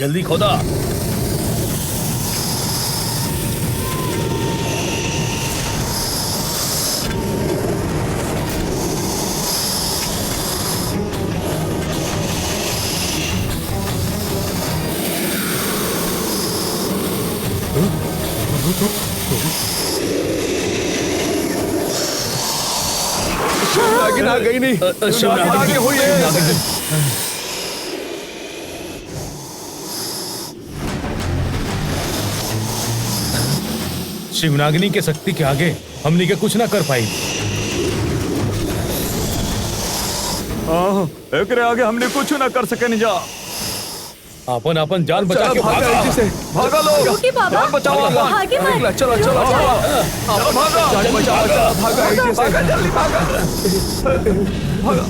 जल्दी खोदा। शिवनागिन आ गई नहीं। शिवनागिन आगे हुई है। शिवनागिनी के शक्ति के आगे हमनी के कुछ ना कर पाई। एकरे आगे हमने कुछ ना कर सके निजा। अपन अपन जान बचा के भागा भागा। इसी से। भागा लोग। रुकिए बाबा। जान बचाओ अपन। आगे मत। चलो चलो रुक जाओ। चलो भागा। जान बचाओ। भागा इसी से। भागा जल्दी भागा। भागा।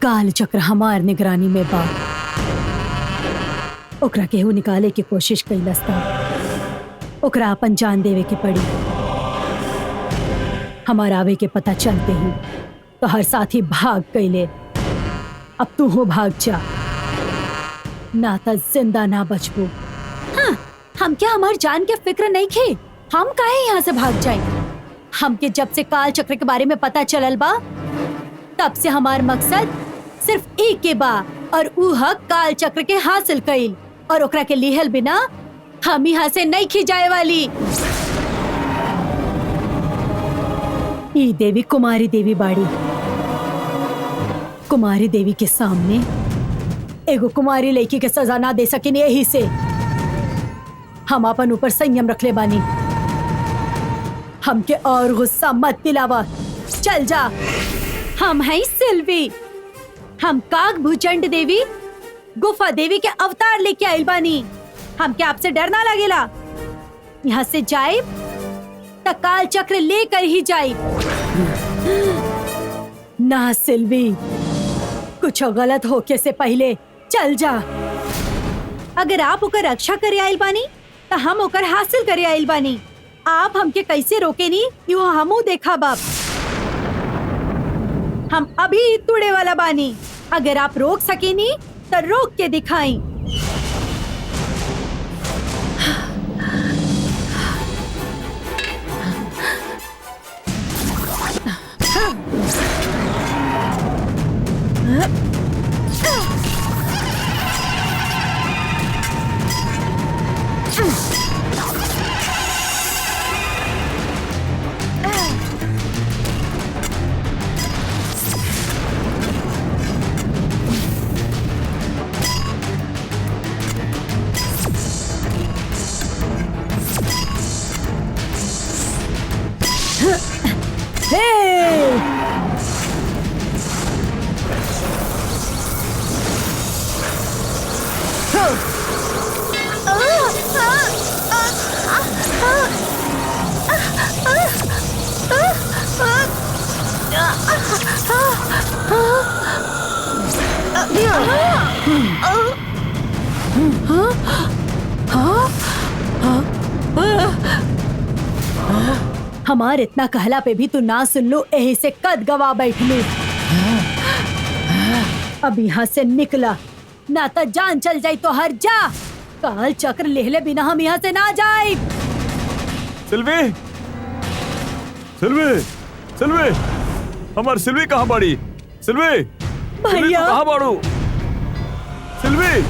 काल चक्र हमार निगरानी में बा। ओकरा केहू निकाले की कोशिश कैलस था। ओकरा अपन जान देवे के पड़ी। हमार आवे के पता चलते ही तो हर साथी भाग गईले। अब तू हो भाग जा, ना तो जिंदा ना बचबू। हाँ, हम क्या हमार जान के फिक्र नहीं खे? हम काहे यहाँ से भाग जाए? हमके जब से काल चक्र के बारे में पता चलल बा तब से हमार मकसद सिर्फ एक के बा और ऊ हक काल चक्र के हासिल कईल और ओकरा के लिहल बिना हम यहाँ से नहीं खिजाए वाली। ई देवी कुमारी देवी बाड़ी। कुमारी देवी के सामने एगो कुमारी लड़की के सजा ना दे सकिन, यही से हम अपन ऊपर संयम रख ले बानी। हमके और गुस्सा मत दिलावा। चल जा। हम हैं सिल्वी। हम काग भुचंड देवी गुफा देवी के अवतार लेके आइल बानी। हमके आपसे डर ना लगेला। यहाँ से जाए तो काल चक्र लेकर ही जाए। ना सिल्वी, कुछ गलत होके से पहले चल जा। अगर आप ओकर रक्षा करे आइल बानी तो हम ओकर हासिल करे आइल बानी। आप हमके कैसे रोके नी यो हमू देखा बाप। हम अभी तुड़े वाला बानी। अगर आप रोक सके नी तो रोक के दिखाई। हमार इतना कहला पे भी तू ना सुन लो, यही से कद गवा बैठ लू। अब यहाँ से निकला, ना तो जान चल जाई तो हर जा। काल चक्र लेहले बिना हम यहाँ से ना जाए। सिल्वी, सिल्वी, सिल्वी, हमार सिल्वी कहाँ बाड़ी? सिल्वी, सिल्वी भैया। तू कहाँ बाड़ू? सिल्वी,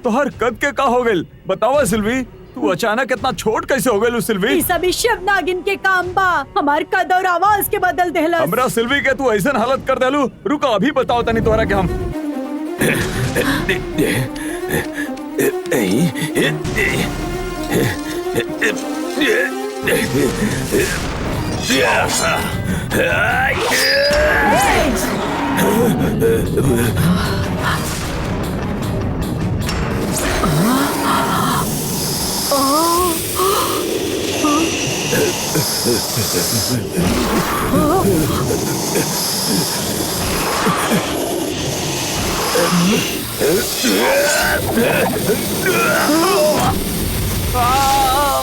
तो हर कद के का हो गइल? बतावा सिल्वी, तू अचानक इतना छोट कैसे हो गइल सिल्वी? ई सभी शिव नागिन के काम बा, हमार कद और आवाज के बदल देहलस। हमरा सिल्वी के तू ऐसन हालत कर देलू। रुका, अभी बताओ तनी तोहरा के हम।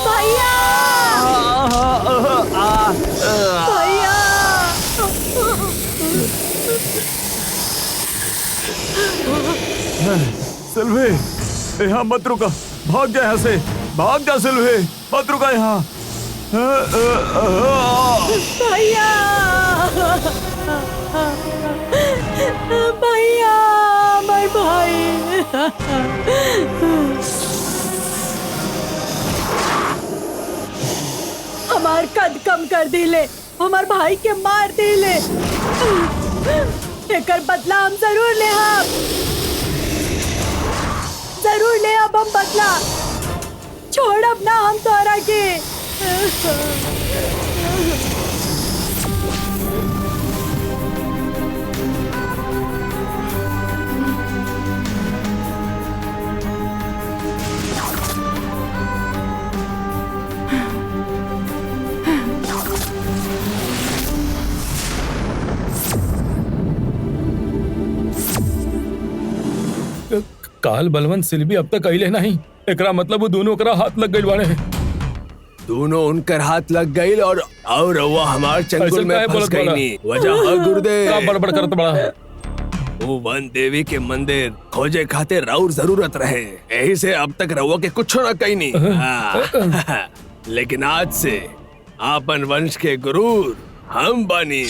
भैया, भैया। सिल्वी, यहाँ मत रुका, भाग जा यहाँ से, भाग जा सिल्वी, मत रुका यहाँ। भैया, भैया, माय भाई। हमार कद कम कर दिले, हमार भाई के मार दिले। एकर बदला हम जरूर ले, हम जरूर ले अब हम बदला। छोड़ अब ना हम तोरा के। काल बलवंत सिल्वी अब तक अइले नहीं, एकरा मतलब वो दोनों ओकरा हाथ लग गइल बाड़े। दोनों उनकर हाथ लग गई और वो हमार चंगुल ऐसे में काहे फंस बोलत गई बाड़ा? नी। वजह है का गुरुदेव, बड़बड़ करत बड़ा। वो वन देवी के मंदिर खोजे खातिर राउर जरूरत रहे, यही से अब तक रउआ के कुछ ना कही नहीं। हाँ। लेकिन आज से आपन वंश के गुरु हम बनी।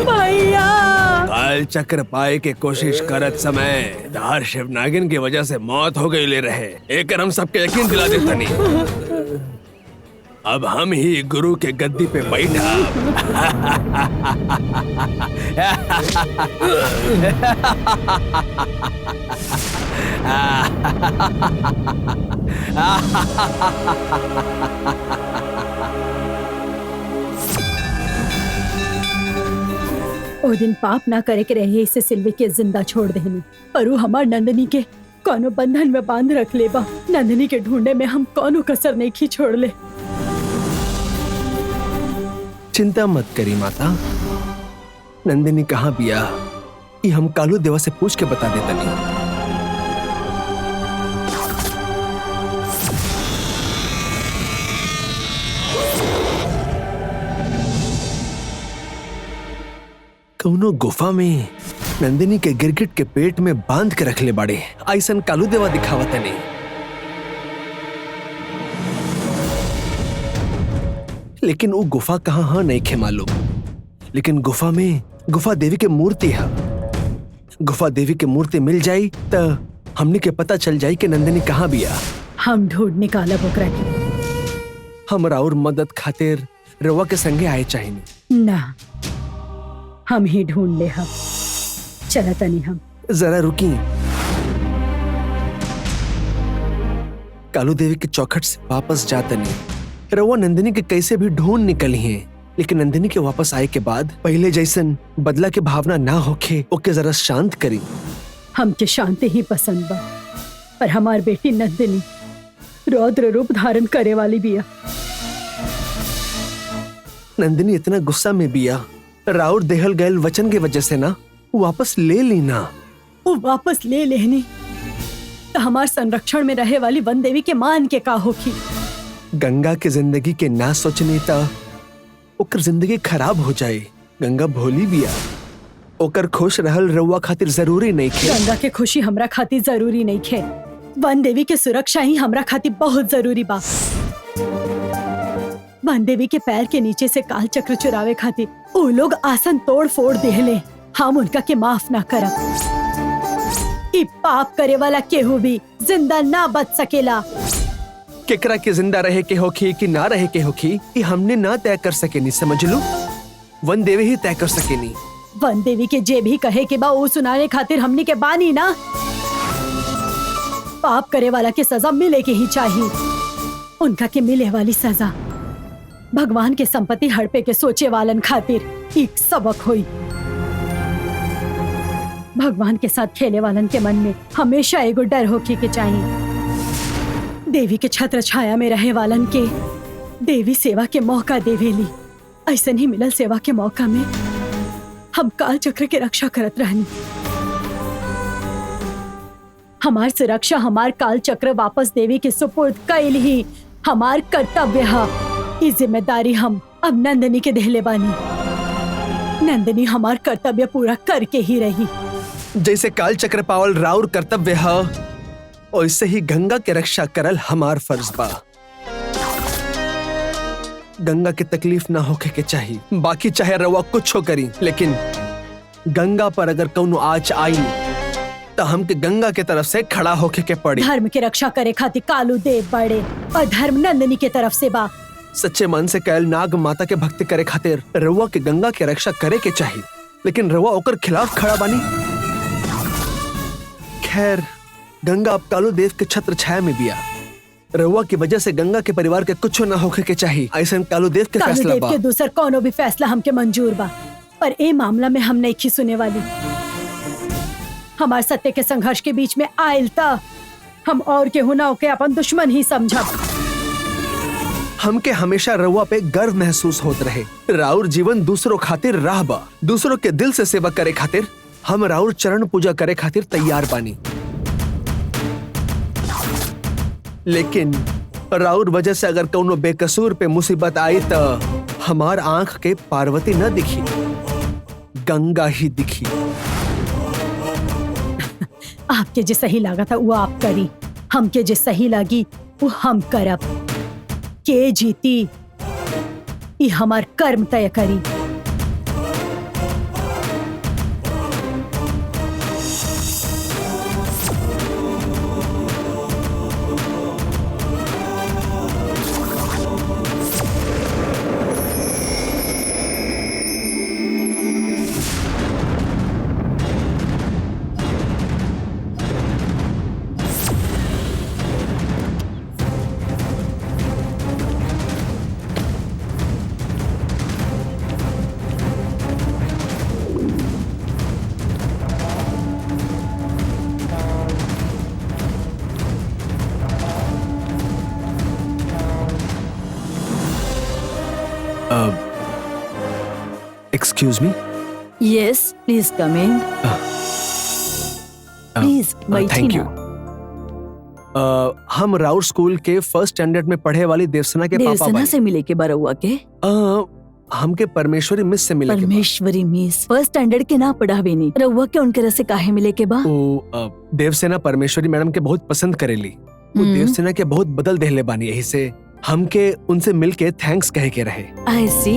भैया, काल चक्र पाए के कोशिश करत समय दार शिव नागिन की वजह से मौत हो गई ले रहे, एक हम सबके यकीन दिला देता नहीं। अब हम ही गुरु के गद्दी पे बैठा। ओ दिन पाप ना करे के रहे, इसे सिल्वी के जिंदा छोड़ देनी, पर वो हमार नंदनी के कोनो बंधन में बांध रख ले बा। नंदनी के ढूंढने में हम कोनो कसर नहीं की छोड़ ले। चिंता मत करी माता, नंदिनी कहाँ बिया ये हम कालू देवा से पूछ के बता देता नहीं। कौनो गुफा में नंदिनी के गिरगिट के पेट में बांध के रख ले बाड़े, ऐसन कालू देवा दिखावत नहीं। लेकिन वो गुफा कहाँ हाँ नहीं खे मालूम, लेकिन गुफा में गुफा देवी के मूर्ति है। गुफा देवी के मूर्ति मिल जाई तो हमने के पता चल जाई कि नंदिनी कहाँ बिया। हम ढूंढ निकाला बोकरा की। हमरा और मदद खातिर रवा के संगे आए चाहिए ना, हम ही ढूंढ ले। हम चला तनी, हम जरा रुकी। कालू देवी के चौखट से वापस जाता नहीं। रवा नंदिनी के कैसे भी ढूंढ निकली है, लेकिन नंदिनी के वापस आए के बाद पहले जैसन बदला के भावना ना होके ओके जरा शांत करी। हमके शांति ही पसंद बा, पर हमार बेटी नंदिनी रौद्र रूप धारण करे वाली बिया। नंदिनी इतना गुस्सा में बिया, राउर देहल गैल वचन के वजह से ना वापस ले ली ना। वो वापस ले लेनी, तो हमार संरक्षण में रहे वाली वन देवी के मान के का होखी। गंगा के जिंदगी के ना सोचने ता ओकर जिंदगी खराब हो जाए। गंगा भोली बिया, ओकर खुश रहल रउआ खातिर जरूरी नहीं खे। गंगा के खुशी हमरा खातिर जरूरी नहीं खे, वन देवी के सुरक्षा ही हमरा खातिर बहुत जरूरी बा। वन देवी के पैर के नीचे से काल चक्र चुरावे खातिर वो लोग आसन तोड़ फोड़ देहले, हम उनका के माफ ना करब। ई पाप करे वाला केहू भी जिंदा ना बच सकेला। केकरा के जिंदा रहे के होखी कि ना रहे के होखी ये हमने ना तय कर सकेनी, समझ लो। वन देवी ही तय कर सकेनी। वन देवी के जे भी कहे के बा वो सुनाने खातिर हमनी के बानी ना। पाप करे वाला के सजा मिले के ही चाहिए। उनका के मिले वाली सजा भगवान के संपत्ति हड़पे के सोचे वालन खातिर एक सबक हुई। भगवान के साथ खेले वालन के मन में हमेशा एगो डर होके के चाहिए। देवी के छत्र छाया में रहे वालन के देवी सेवा के मौका देवेली। ऐसा ही मिलल सेवा के मौका में हम काल चक्र के रक्षा करत रहनी। हमार सुरक्षा हमार काल चक्र वापस देवी के सुपुर्द कैल ही हमार कर्तव्य है। इस जिम्मेदारी हम अब नंदिनी के देहले बानी। नंदिनी हमार कर्तव्य पूरा करके ही रही। जैसे काल चक्र पावल राउर कर्तव्य है, वैसे ही गंगा के रक्षा करल हमार फर्ज बा। गंगा की तकलीफ ना होके के चाहिए, बाकी चाहे रवा कुछ हो करी, लेकिन गंगा पर अगर कौनो आँच आई तो हमके गंगा के तरफ से खड़ा होके के पड़ी। धर्म की रक्षा करे खातिर कालू देव बड़े और धर्म नंदिनी के तरफ से बा। सच्चे मन से कैल नाग माता के भक्ति करे खातिर रवा के गंगा के रक्षा करे के चाहिए, लेकिन रवा ओकर खिलाफ खड़ा बानी। खैर, गंगा अब कालू देव के छत्र छाया में बिया। रवा की वजह से गंगा के परिवार के कुछ ना होके के चाहिए, ऐसा कालू देव के कालू फैसला देव बा। के दूसर कोनो भी फैसला हमके मंजूर बा, पर ए मामला में हम नहीं सुने वाली। हमार सत्य के संघर्ष के बीच में आयल ता हम और केहू ना होके अपन दुश्मन ही समझब। हमके हमेशा रउआ पे गर्व महसूस होत रहे। राउर जीवन दूसरों खातिर राह बा, दूसरों के दिल से सेवा करे खातिर हम राउर चरण पूजा करे खातिर तैयार बानी। लेकिन राउर वजह से अगर कौनो बेकसूर पे मुसीबत आई तो हमार आंख के पार्वती न दिखी, गंगा ही दिखी। आपके जे सही लगा था वो आप करी, हमके जे सही लगी वो हम करब। के जीती ये हमार कर्म तय करी। Excuse me? Yes, please come in. Please, बैठिए Thank you. ना। हम राउर स्कूल के फर्स्ट स्टैंडर्ड में पढ़े वाली देवसेना के पापा देवसेना बानी। से मिले के बरौआ के हमके परमेश्वरी मिस से मिले के बा। परमेश्वरी मिस फर्स्ट स्टैंडर्ड के ना पढ़ावे नी रउआ के उनके से काहे मिले के बा? देवसेना परमेश्वरी मैडम के बहुत पसंद करेली। वो देवसेना के बहुत बदल देहले बानी, यही से हमके उनसे मिलके थैंक्स कहे के रहे। I see.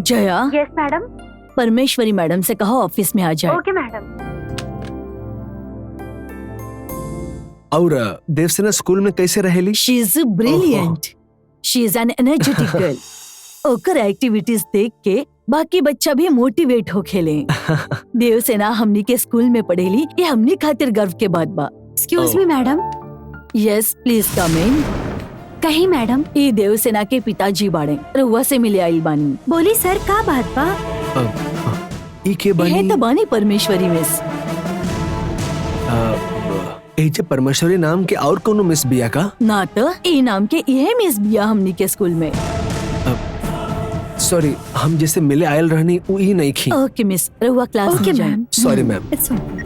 Jaya, yes madam. Parameshwari madam से कहो ऑफिस में आ जाए। Okay madam. और देवसेना स्कूल में कैसे रहेली? She is brilliant, she is an energetic girl. ओकर एक्टिविटीज देख के बाकी बच्चा भी मोटिवेट हो खेले। देवसेना हमनी के स्कूल में पढ़ेली, ये हमनी खातिर गर्व के बात बा। Excuse me madam. Yes please come in. कहीं मैडम। ये देवसेना के पिताजी बाड़े, रउआ से मिले आइल बानी। बोली सर का बात बा? ई के ये बानी? तो बानी परमेश्वरी मिस। एजे परमेश्वरी नाम के और कोनो मिस बिया का? ना तो ए नाम के यह मिस बिया हमनी के स्कूल में। सॉरी, हम जैसे मिले आयल रहनी वो ही नहीं खी। ओके मिस, रहुआ क्लास ओके में जाए। Ma'am. Sorry ma'am. It's okay.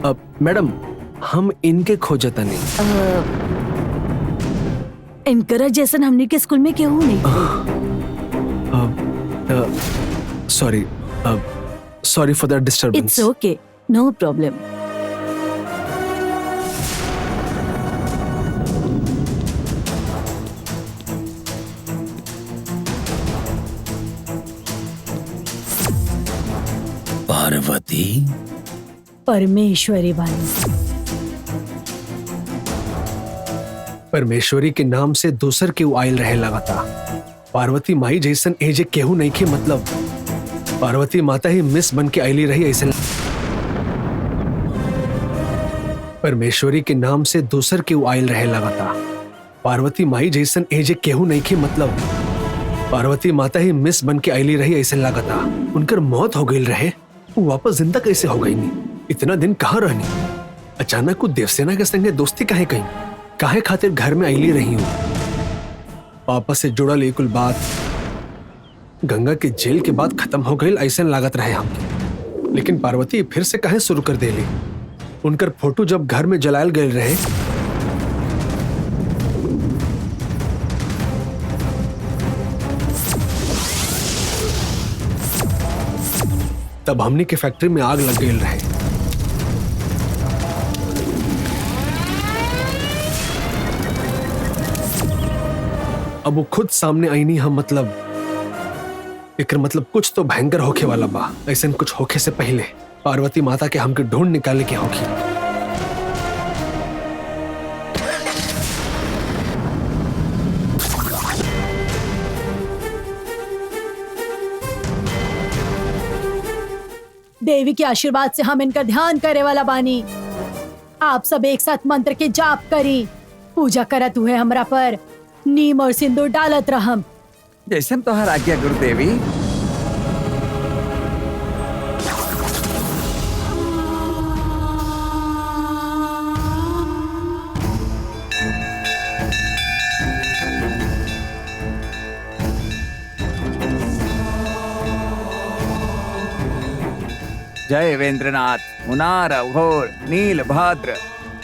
अब मैडम हम इनके खोजता नहीं। इनकरा जैसन हमनी के स्कूल में केहू नहीं sorry sorry for the it's disturbance. Okay, no problem. Parvati Parameshwari वाली परमेश्वरी के नाम से दूसर के आयल रहे लगाता। पार्वती माई जैसन एजे केहू नहीं के मतलब पार्वती माता ही मिस बन के आयली रही ऐसे। परमेश्वरी के नाम से दूसर के आयल रहे लगाता। पार्वती माई जैसन एजे केहू नहीं के मतलब पार्वती माता ही मिस बन के आयली रही ऐसे लगाता। उनकर मौत हो गई रहे, वो वापस जिंदा कैसे हो गई नहीं? इतना दिन कहाँ रहनी? अचानक वो देवसेना के संगे दोस्ती काहे कहीं? काहे खातिर घर में आईली रही हूँ? पापा से जुड़ल एक बात गंगा के जेल के बाद खत्म हो गई ऐसे लागत रहे हम। लेकिन पार्वती फिर से काहे शुरू कर देली? उनकर फोटो जब घर में जलायल गए रहे तब हमनी के फैक्ट्री में आग लग गई रहे। अब वो खुद सामने आई नहीं। हम मतलब एकर मतलब कुछ तो भयंकर होखे वाला बा। ऐसा कुछ होखे से पहले पार्वती माता के हमके ढूंढ निकाले के होगी। देवी के आशीर्वाद से हम इनका ध्यान करे वाला बानी। आप सब एक साथ मंत्र के जाप करी, पूजा करत हुए हमरा पर नीम और सिंदूर डालत रहम। जैसन तोहर आज्ञा गुरुदेवी। जय वेंद्रनाथ, मुनार, घोर, नील भद्र,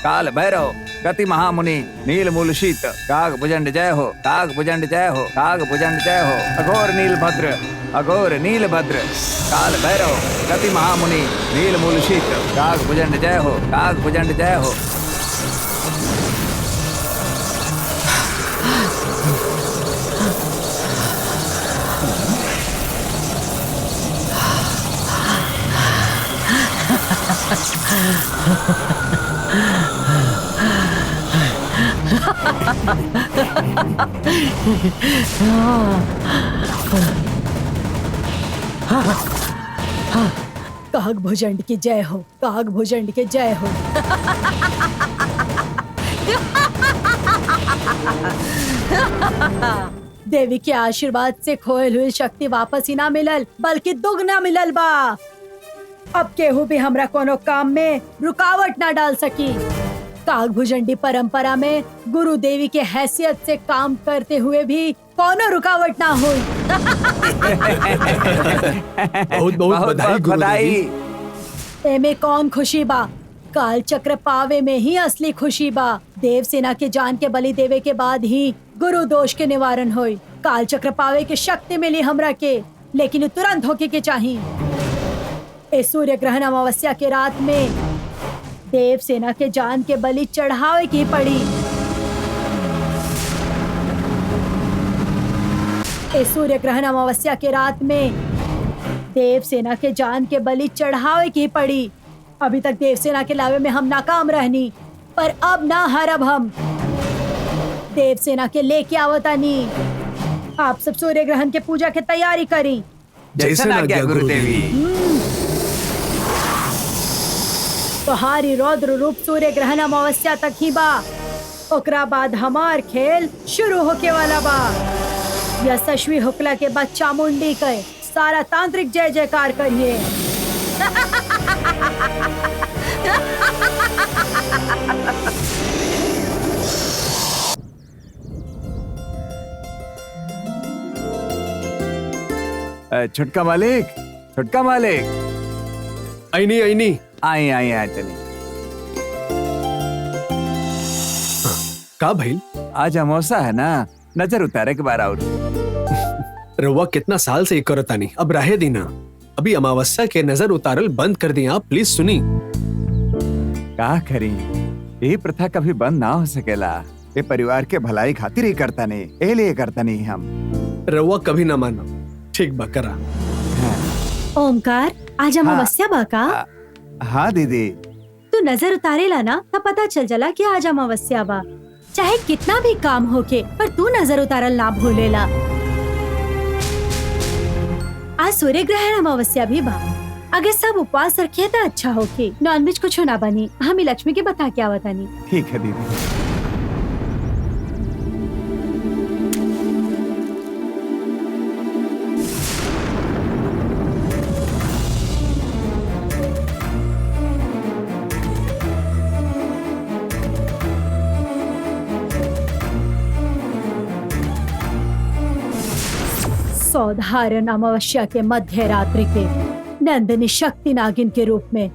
काल भैरव, गति महामुनि, नील मूलशीत, काग भुजंड जय हो, काग भुजंड जय हो, काग भुजंड जय हो। अघोर नील भद्र, अघोर नील भद्र, काल भैरव, गति महामुनि, नील मूलशीत, काग भुजंड जय हो, काग भुजंड जय हो। काग भुजंड की जय हो, काग भुजंड की जय हो। देवी के आशीर्वाद से खोयल हुई शक्ति वापस ही ना मिलल, बल्कि दुगना मिलल बा। अब केहू भी हमरा कोनो काम में रुकावट ना डाल सकी। काग भुजंडी परंपरा में गुरु देवी के हैसियत से काम करते हुए भी कोनो रुकावट ना हुई। बहुत बहुत बधाई गुरुदेवी। एमे कौन खुशी बा? काल चक्र पावे में ही असली खुशी बा। देव सेना के जान के बलि देवे के बाद ही गुरु दोष के निवारण होई। काल चक्र पावे के शक्ति मिली हमरा के, लेकिन तुरंत होके के चाहिए। इस सूर्य ग्रहण अमावस्या के रात में देव सेना के जान के बलि चढ़ावे की पड़ी। इस सूर्य ग्रहण अमावस्या के रात में देव सेना के जान के बलि चढ़ावे की पड़ी। अभी तक देव सेना के लावे में हम नाकाम रहनी, पर अब ना हारब हम। देव सेना के लेके आवतानी। आप सब सूर्य ग्रहण के पूजा के तैयारी करी। जैसन आज्ञा गुरुदेवी। तोहारी रौद्र रूप सूर्य ग्रहण अमावस्या तक ही बा। ओकरा बाद हमार खेल शुरू होके वाला बा। यशस्वी हुकला के बाद चामुंडी के सारा तांत्रिक जय जयकार करिए। छुटका मालिक, छुटका मालिक। आई नहीं आई आई आई चलिए। का भाई? आज अमावस्या है ना, नजर उतारे के बार और रउआ कितना साल से करता नहीं, अब रहे दी ना। अभी अमावस्या के नजर उतारल बंद कर दी आप, प्लीज सुनी। का करी, ये प्रथा कभी बंद ना हो सकेला। ये परिवार के भलाई खातिर ही करता नहीं, ए लिए करता नहीं हम। रउआ कभी ना मानो। ठीक बा, करा। ओमकार, आज अमावस्या बा का? हाँ दीदी। तू नजर उतारेला ना, तब पता चल जाला कि आज अमावस्या बा। चाहे कितना भी काम होके, पर तू नजर उतारल ना भूलेला। आज सूर्य ग्रहण अमावस्या भी बा। अगर सब उपवास रखे तो अच्छा होके, नॉनवेज कुछ ना बनी। हमें लक्ष्मी के बता क्या बतानी। ठीक है दीदी। साधारण अमावस्या के मध्य रात्रि के नंदिनी शक्ति नागिन के रूप में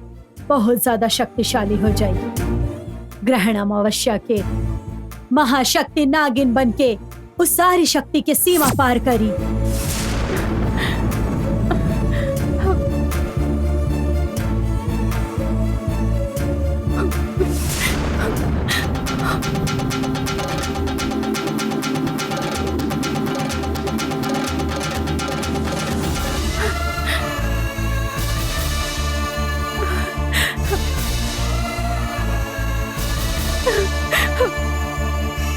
बहुत ज्यादा शक्तिशाली हो जाएगी। ग्रहण अमावस्या के महाशक्ति नागिन बनके उस सारी शक्ति के सीमा पार करी।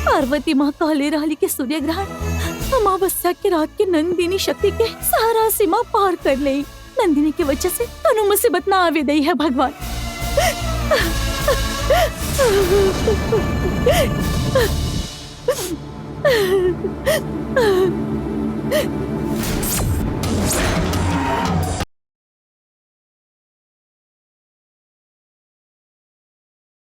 पार्वती माँ कहले रहली के सूर्य ग्रहण अमावस्या के रात के नंदिनी शक्ति के सारा सीमा पार कर ले। नंदिनी की वजह से तनु मुसीबत ना आवे दई है भगवान।